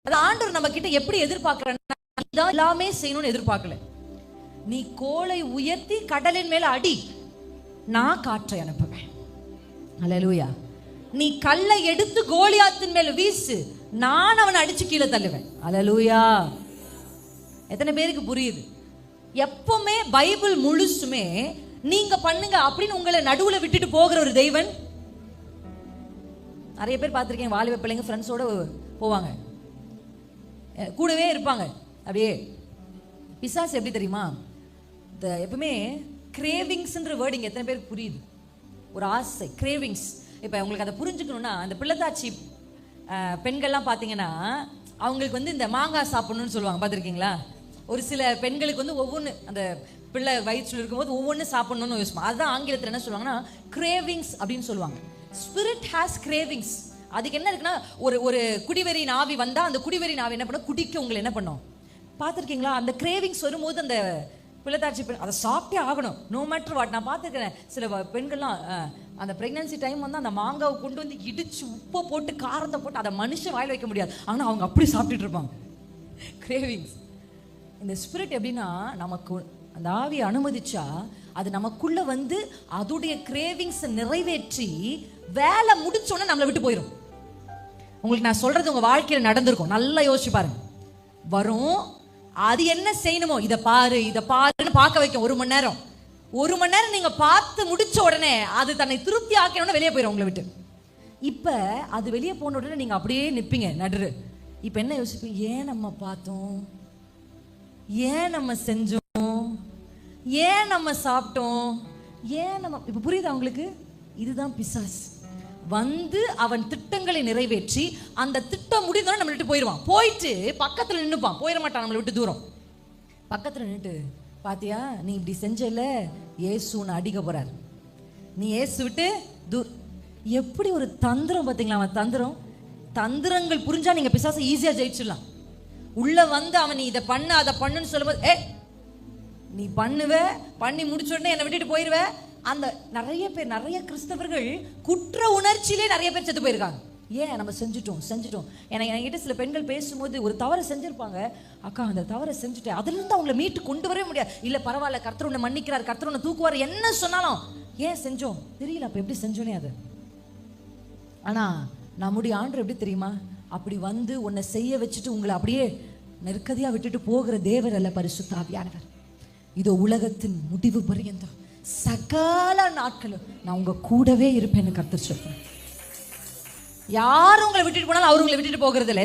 அது ஆண்டவர் நம்ம கிட்ட எப்படி எதிர்பார்க்கிறன்னா, எல்லாமே செய்யணும்னு எதிர்பார்க்கல. நீ கோலை உயர்த்தி கடலின் மேல அடி, நான் காற்றை அனுப்புவேன். அல்லேலூயா. நீ கல்லை எடுத்து கோலியாத்தின் மேல வீசு, நான் அவனை அடிச்சு கீழே தள்ளுவேன். அல்லேலூயா. எத்தனை பேருக்கு புரியுது? எப்பவுமே பைபிள் முழுசுமே நீங்க பண்ணுங்க அப்படின்னு உங்களை நடுவுல விட்டுட்டு போகிற ஒரு தெய்வன். நிறைய பேர் பார்த்திருக்கேன், வாலிப பிள்ளைங்க ஃப்ரெண்ட்ஸோட போவாங்க, கூடவே இருப்பாங்க. அப்படியே பிசாசு எப்படி தெரியுமா, எப்பவுமே கிரேவிங்ஸ்ன்ற வேர்டிங் எத்தனை பேருக்கு புரியுது? ஒரு ஆசை, கிரேவிங்ஸ். இப்போ உங்களுக்கு அதை புரிஞ்சுக்கணும்னா, அந்த பிள்ளைத்தாச்சி பெண்கள்லாம் பார்த்தீங்கன்னா அவங்களுக்கு வந்து இந்த மாங்காய் சாப்பிடணும்னு சொல்லுவாங்க, பார்த்துருக்கீங்களா? ஒரு சில பெண்களுக்கு வந்து ஒவ்வொன்று, அந்த பிள்ளை வயிற்றில் இருக்கும்போது ஒவ்வொன்று சாப்பிடணும்னு யோசிப்போம். அதுதான் ஆங்கிலத்தில் என்ன சொல்லுவாங்கன்னா கிரேவிங்ஸ் அப்படின்னு சொல்லுவாங்க. Spirit has cravings. அதுக்கு என்ன இருக்குன்னா, ஒரு குடிவெறி நாவி வந்தால் அந்த குடிவெறி நாவி என்ன பண்ண, குடிக்க உங்களை என்ன பண்ணும் பார்த்துருக்கீங்களா? அந்த கிரேவிங்ஸ் வரும்போது அந்த பிள்ளைத்தாச்சி பெண் அதை சாப்பிட்டே ஆகணும், நோ மேட்டர் வாட். நான் பார்த்துருக்கிறேன் சில பெண்கள்லாம் அந்த ப்ரெக்னன்சி டைம் வந்து அந்த மாங்காவை கொண்டு வந்து இடிச்சு உப்பை போட்டு காரத்தை போட்டு அதை மனுஷன் வாயில் வைக்க முடியாது, ஆனால் அவங்க அப்படி சாப்பிட்டுட்டு இருப்பாங்க. கிரேவிங்ஸ். இந்த ஸ்பிரிட் எப்படின்னா, நமக்கு அந்த ஆவியை அனுமதிச்சா அது நமக்குள்ள வந்து அதோடைய கிரேவிங்ஸை நிறைவேற்றி வேலை முடிச்சோன்னே நம்மளை விட்டு போயிடும். உங்களுக்கு நான் சொல்றது உங்க வாழ்க்கையில் நடந்திருக்கும், நல்லா யோசிச்சு பாருங்க. வரும், அது என்ன செய்யணுமோ இதை பாரு இதை பாருன்னு பார்க்க வைக்கும். ஒரு மணி நேரம் நீங்க பார்த்து முடிச்ச உடனே அது தன்னை திருப்தி ஆக்கணும்னு வெளியே போயிடும் உங்களை விட்டு. இப்ப அது வெளியே போன உடனே நீங்க அப்படியே நிப்பீங்க நடுரு. இப்ப என்ன யோசிப்பீங்க? ஏன் நம்ம பார்த்தோம், ஏன் நம்ம செஞ்சோம், ஏன் நம்ம சாப்பிட்டோம், ஏன் நம்ம. இப்ப புரியுதா உங்களுக்கு? இதுதான் பிசாஸ் வந்து அவன் திட்டங்களை நிறைவேற்றி அந்த திட்டம் முடிந்தோட நம்மளை விட்டு போயிடுவான். போயிட்டு பக்கத்துல நின்னுப்பான், போயிட மாட்டான் நம்மளை விட்டு தூரம். பக்கத்துல நின்னுட்டு, பாத்தியா நீ இப்படி செஞ்சல, இயேசு உன்னை அடிக்க போறார், நீ இயேசு விட்டு எப்படி ஒரு தந்திரம் பார்த்தீங்களா? அவன் தந்திரங்கள் புரிஞ்சா நீங்க பிசாசை ஈஸியா ஜெயிச்சிடலாம். உள்ள வந்து அவன் நீ இதை பண்ண அதை பண்ணுன்னு சொல்லும்போது நீ பண்ணுவ, பண்ணி முடிச்ச உடனே என்னை விட்டுட்டு போயிடுவ. அந்த நிறைய கிறிஸ்தவர்கள் குற்ற உணர்ச்சியிலே நிறைய பேர் செத்து போயிருக்காங்க. ஏன்? நம்ம செஞ்சுட்டோம். என்கிட்ட சில பெண்கள் பேசும்போது ஒரு தவறை செஞ்சிருப்பாங்க, அக்கா அந்த தவறை செஞ்சுட்டேன், அதுல இருந்து அவங்களை மீட்டு கொண்டு வரவே முடியாது. இல்ல பரவாயில்ல, கர்த்தர் உன்னை மன்னிக்கிறார், கர்த்தர் உன்னை தூக்குவார், என்ன சொன்னாலும் ஏன் செஞ்சோம் தெரியல, அப்ப எப்படி செஞ்சோனே அது. ஆனா நம்முடைய ஆண்டவர் எப்படி தெரியுமா, அப்படி வந்து உன்னை செய்ய வச்சுட்டு உங்களை அப்படியே நெருக்கதியா விட்டுட்டு போகிற தேவர் அல்ல, பரிசுத்த ஆவியானவர். இதோ உலகத்தின் முடிவு பரியந்தம் சகல நாட்களும் நான் உங்க கூடவே இருப்பேன்னு கர்த்தர் சொல்றேன். யாரும் உங்களை விட்டுட்டு போனாலும் அவர் உங்களை விட்டுட்டு போகிறது இல்லை.